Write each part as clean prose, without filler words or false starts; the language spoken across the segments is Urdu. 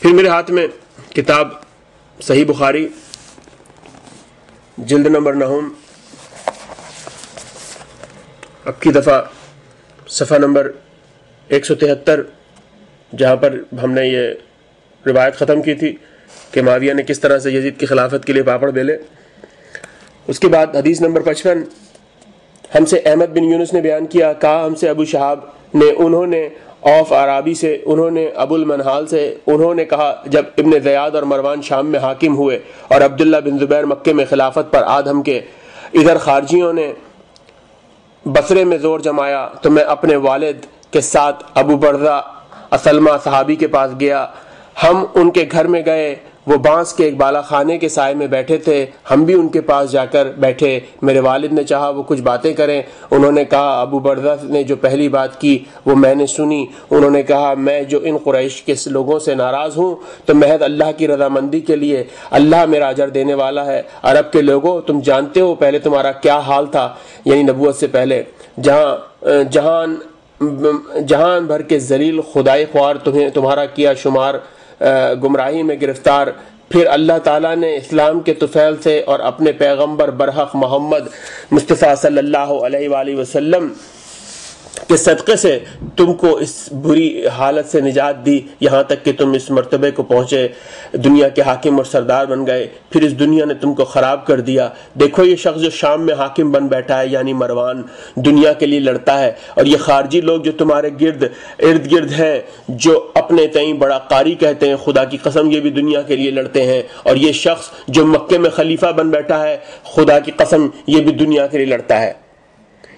پھر میرے ہاتھ میں کتاب صحیح بخاری جلد نمبر 9، اب کی دفعہ صفحہ نمبر 173، جہاں پر ہم نے یہ روایت ختم کی تھی کہ معاویہ نے کس طرح سے یزید کی خلافت کے لیے پاپڑ بیلے۔ اس کے بعد حدیث نمبر 55، ہم سے احمد بن یونس نے بیان کیا، کہا ہم سے ابو شہاب نے، انہوں نے اوف عرابی سے، انہوں نے ابو المنہال سے، انہوں نے کہا جب ابن زیاد اور مروان شام میں حاکم ہوئے اور عبداللہ بن زبیر مکے میں خلافت پر آدھم کے، ادھر خارجیوں نے بصرے میں زور جمایا تو میں اپنے والد کے ساتھ ابو برزہ اسلمہ صحابی کے پاس گیا۔ ہم ان کے گھر میں گئے، وہ بانس کے ایک بالا خانے کے سائے میں بیٹھے تھے، ہم بھی ان کے پاس جا کر بیٹھے۔ میرے والد نے چاہا وہ کچھ باتیں کریں، انہوں نے کہا ابو برزہ نے جو پہلی بات کی وہ میں نے سنی۔ انہوں نے کہا میں جو ان قریش کے لوگوں سے ناراض ہوں تو محض اللہ کی رضامندی کے لیے، اللہ میرا اجر دینے والا ہے۔ عرب کے لوگوں، تم جانتے ہو پہلے تمہارا کیا حال تھا، یعنی نبوت سے پہلے، جہان بھر کے ذلیل خدائی خوار تمہارا کیا شمار گمراہی میں گرفتار، پھر اللہ تعالیٰ نے اسلام کے طفیل سے اور اپنے پیغمبر برحق محمد مصطفیٰ صلی اللہ علیہ وآلہ وسلم کے صدقے سے تم کو اس بری حالت سے نجات دی، یہاں تک کہ تم اس مرتبے کو پہنچے، دنیا کے حاکم اور سردار بن گئے، پھر اس دنیا نے تم کو خراب کر دیا۔ دیکھو یہ شخص جو شام میں حاکم بن بیٹھا ہے، یعنی مروان، دنیا کے لیے لڑتا ہے، اور یہ خارجی لوگ جو تمہارے ارد گرد ہیں، جو اپنے تئیں بڑا قاری کہتے ہیں، خدا کی قسم یہ بھی دنیا کے لیے لڑتے ہیں، اور یہ شخص جو مکے میں خلیفہ بن بیٹھا ہے، خدا کی قسم یہ بھی دنیا کے لیے لڑتا ہے۔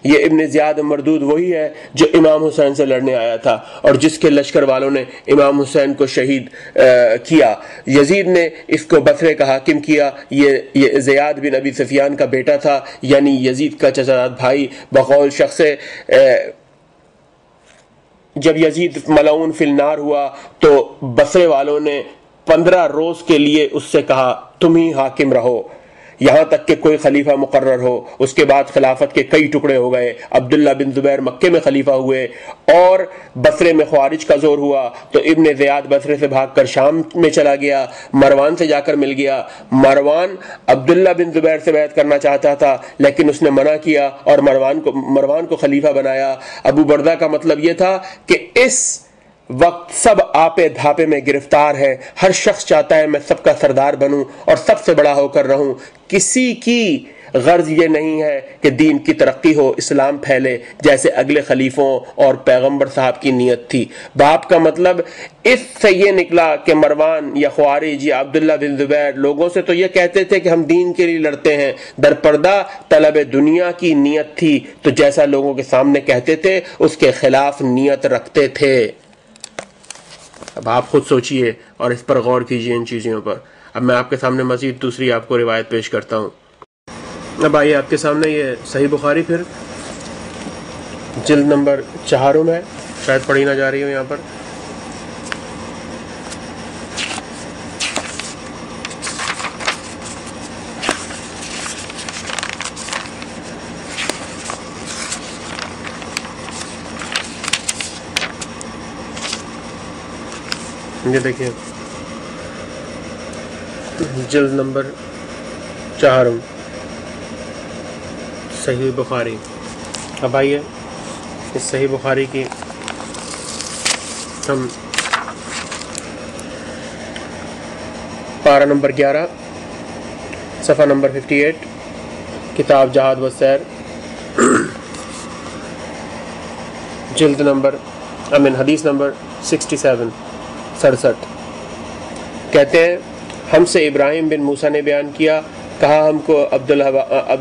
یہ ابن زیاد مردود وہی ہے جو امام حسین سے لڑنے آیا تھا اور جس کے لشکر والوں نے امام حسین کو شہید کیا۔ یزید نے اس کو بصرے کا حاکم کیا۔ یہ زیاد بن ابی سفیان کا بیٹا تھا، یعنی یزید کا چچا بھائی بقول شخص۔ جب یزید ملعون فی النار ہوا تو بصرے والوں نے 15 روز کے لیے اس سے کہا تم ہی حاکم رہو یہاں تک کہ کوئی خلیفہ مقرر ہو۔ اس کے بعد خلافت کے کئی ٹکڑے ہو گئے۔ عبداللہ بن زبیر مکے میں خلیفہ ہوئے اور بصرے میں خوارج کا زور ہوا تو ابن زیاد بصرے سے بھاگ کر شام میں چلا گیا، مروان سے جا کر مل گیا۔ مروان عبداللہ بن زبیر سے بیعت کرنا چاہتا تھا لیکن اس نے منع کیا اور مروان کو خلیفہ بنایا۔ ابو برزہ کا مطلب یہ تھا کہ اس وقت سب آپے دھاپے میں گرفتار ہے، ہر شخص چاہتا ہے میں سب کا سردار بنوں اور سب سے بڑا ہو کر رہوں، کسی کی غرض یہ نہیں ہے کہ دین کی ترقی ہو، اسلام پھیلے، جیسے اگلے خلیفوں اور پیغمبر صاحب کی نیت تھی۔ باپ کا مطلب اس سے یہ نکلا کہ مروان یا خوارج یا عبداللہ بن زبیر لوگوں سے تو یہ کہتے تھے کہ ہم دین کے لیے لڑتے ہیں، در پردہ طلب دنیا کی نیت تھی، تو جیسا لوگوں کے سامنے کہتے تھے اس کے خلاف نیت رکھتے تھے۔ اب آپ خود سوچئے اور اس پر غور کیجئے ان چیزوں پر۔ اب میں آپ کے سامنے مزید دوسری آپ کو روایت پیش کرتا ہوں۔ اب آئیے آپ کے سامنے یہ صحیح بخاری پھر جلد نمبر 4 میں، شاید پڑھی نہ جا رہی ہو یہاں پر۔ یہ دیکھیں جلد نمبر 4 صحیح بخاری۔ اب آئیے اس صحیح بخاری کی ہم پارہ نمبر 11 صفحہ نمبر 58 کتاب جہاد و سیر جلد نمبر حدیث نمبر 67 کہتے ہیں ہم سے ابراہیم بن موسیٰ نے بیان کیا، کہا ہم کو عبد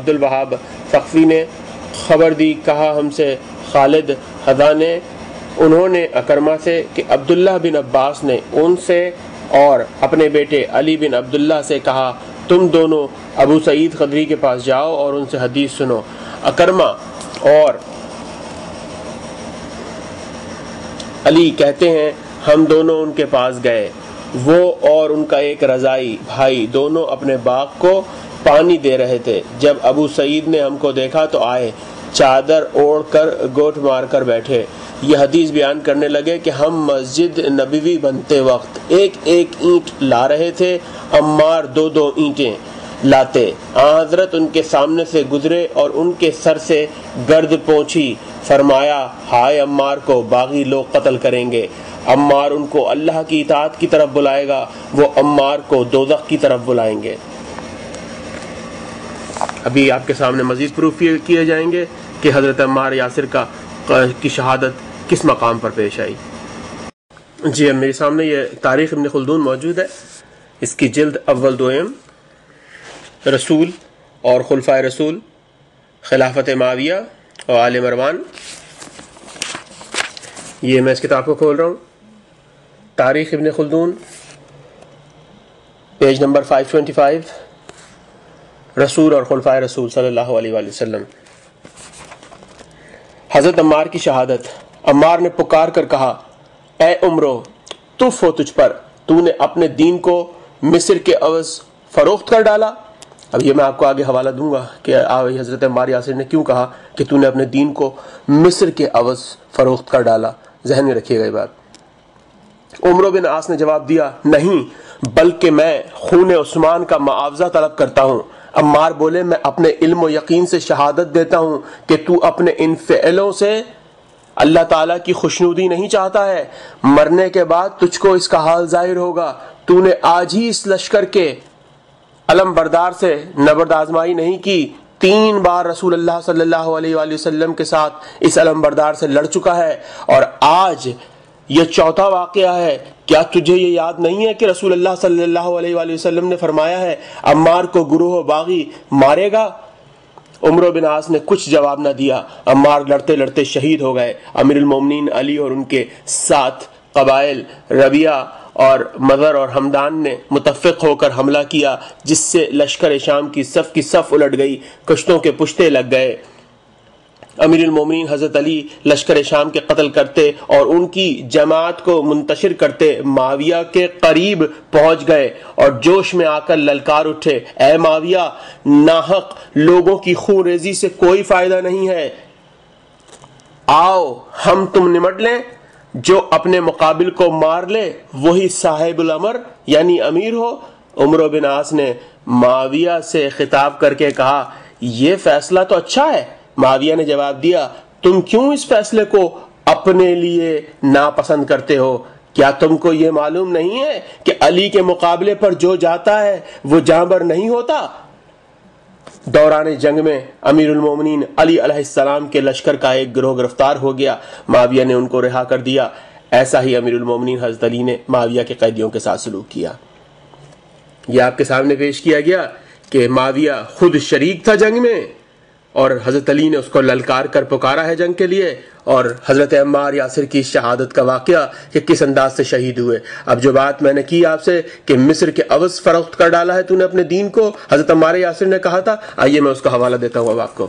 الوہاب ثقفی نے خبر دی، کہا ہم سے خالد حذا نے، انہوں نے اکرمہ سے کہ عبداللہ بن عباس نے ان سے اور اپنے بیٹے علی بن عبداللہ سے کہا تم دونوں ابو سعید خدری کے پاس جاؤ اور ان سے حدیث سنو۔ اکرمہ اور علی کہتے ہیں ہم دونوں ان کے پاس گئے، وہ اور ان کا ایک رضائی بھائی دونوں اپنے باغ کو پانی دے رہے تھے۔ جب ابو سعید نے ہم کو دیکھا تو آئے، چادر اوڑھ کر گوٹ مار کر بیٹھے، یہ حدیث بیان کرنے لگے کہ ہم مسجد نبوی بنتے وقت ایک ایک اینٹ لا رہے تھے، عمار 2 اینٹیں لاتے۔ حضرت ان کے سامنے سے گزرے اور ان کے سر سے گرد پہنچی، فرمایا ہائے عمار کو باغی لوگ قتل کریں گے۔ عمار ان کو اللہ کی اطاعت کی طرف بلائے گا، وہ عمار کو دوزخ کی طرف بلائیں گے۔ ابھی آپ کے سامنے مزید پروف کیے جائیں گے کہ حضرت عمار یاسر کی شہادت کس مقام پر پیش آئی۔ جی اب میرے سامنے یہ تاریخ ابن خلدون موجود ہے، اس کی جلد اول دوئم، رسول اور خلفائے رسول، خلافت معاویہ اور آل مروان۔ یہ میں اس کتاب کو کھول رہا ہوں، تاریخ ابن خلدون، پیج نمبر 525، رسول اور خلفائے رسول صلی اللہ علیہ وآلہ وسلم۔ حضرت عمار کی شہادت۔ عمار نے پکار کر کہا، اے عمرو، تف ہو تجھ پر، تو نے اپنے دین کو مصر کے عوض فروخت کر ڈالا۔ اب یہ میں آپ کو آگے حوالہ دوں گا کہ حضرت عمار یاسر نے کیوں کہا کہ تو نے اپنے دین کو مصر کے عوض فروخت کر ڈالا، ذہن میں رکھیے گا یہ بات۔ عمرو بن عاص نے جواب دیا، نہیں بلکہ میں خون عثمان کا معاوضہ طلب کرتا ہوں۔ عمار بولے، میں اپنے علم و یقین سے شہادت دیتا ہوں کہ تو اپنے ان فعلوں سے اللہ تعالیٰ کی خوشنودی نہیں چاہتا ہے، مرنے کے بعد تجھ کو اس کا حال ظاہر ہوگا۔ تو نے آج ہی اس لشکر کے علم بردار سے نبرد آزمائی نہیں کی، 3 بار رسول اللہ صلی اللہ علیہ وآلہ وسلم کے ساتھ اس علم بردار سے لڑ چکا ہے، اور آج یہ 4تھا واقعہ ہے۔ کیا تجھے یہ یاد نہیں ہے کہ رسول اللہ صلی اللہ علیہ وآلہ وسلم نے فرمایا ہے عمار کو گروہ باغی مارے گا؟ عمرو بن عاص نے کچھ جواب نہ دیا۔ عمار لڑتے لڑتے شہید ہو گئے۔ امیر المومنین علی اور ان کے 7 قبائل ربیعہ اور مضر اور حمدان نے متفق ہو کر حملہ کیا، جس سے لشکر شام کی صف الٹ گئی، کشتوں کے پشتے لگ گئے۔ امیر المومنین حضرت علی لشکر شام کے قتل کرتے اور ان کی جماعت کو منتشر کرتے معاویہ کے قریب پہنچ گئے اور جوش میں آ کر للکار اٹھے، اے معاویہ، ناحق لوگوں کی خون ریزی سے کوئی فائدہ نہیں ہے، آؤ ہم تم نمٹ لیں، جو اپنے مقابل کو مار لے وہی صاحب الامر یعنی امیر ہو۔ عمرو بن عاص نے معاویہ سے خطاب کر کے کہا، یہ فیصلہ تو اچھا ہے۔ معاویہ نے جواب دیا، تم کیوں اس فیصلے کو اپنے لیے ناپسند کرتے ہو؟ کیا تم کو یہ معلوم نہیں ہے کہ علی کے مقابلے پر جو جاتا ہے وہ جانبر نہیں ہوتا؟ دوران جنگ میں امیر المومنین علی علیہ السلام کے لشکر کا ایک گروہ گرفتار ہو گیا، معاویہ نے ان کو رہا کر دیا۔ ایسا ہی امیر المومنین حضرت علی نے معاویہ کے قیدیوں کے ساتھ سلوک کیا۔ یہ آپ کے سامنے پیش کیا گیا کہ معاویہ خود شریک تھا جنگ میں، اور حضرت علی نے اس کو للکار کر پکارا ہے جنگ کے لیے، اور حضرت عمار یاسر کی شہادت کا واقعہ کہ کس انداز سے شہید ہوئے۔ اب جو بات میں نے کی آپ سے کہ مصر کے عوض فروخت کر ڈالا ہے تو نے اپنے دین کو، حضرت عمار یاسر نے کہا تھا، آئیے میں اس کا حوالہ دیتا ہوں اب آپ کو۔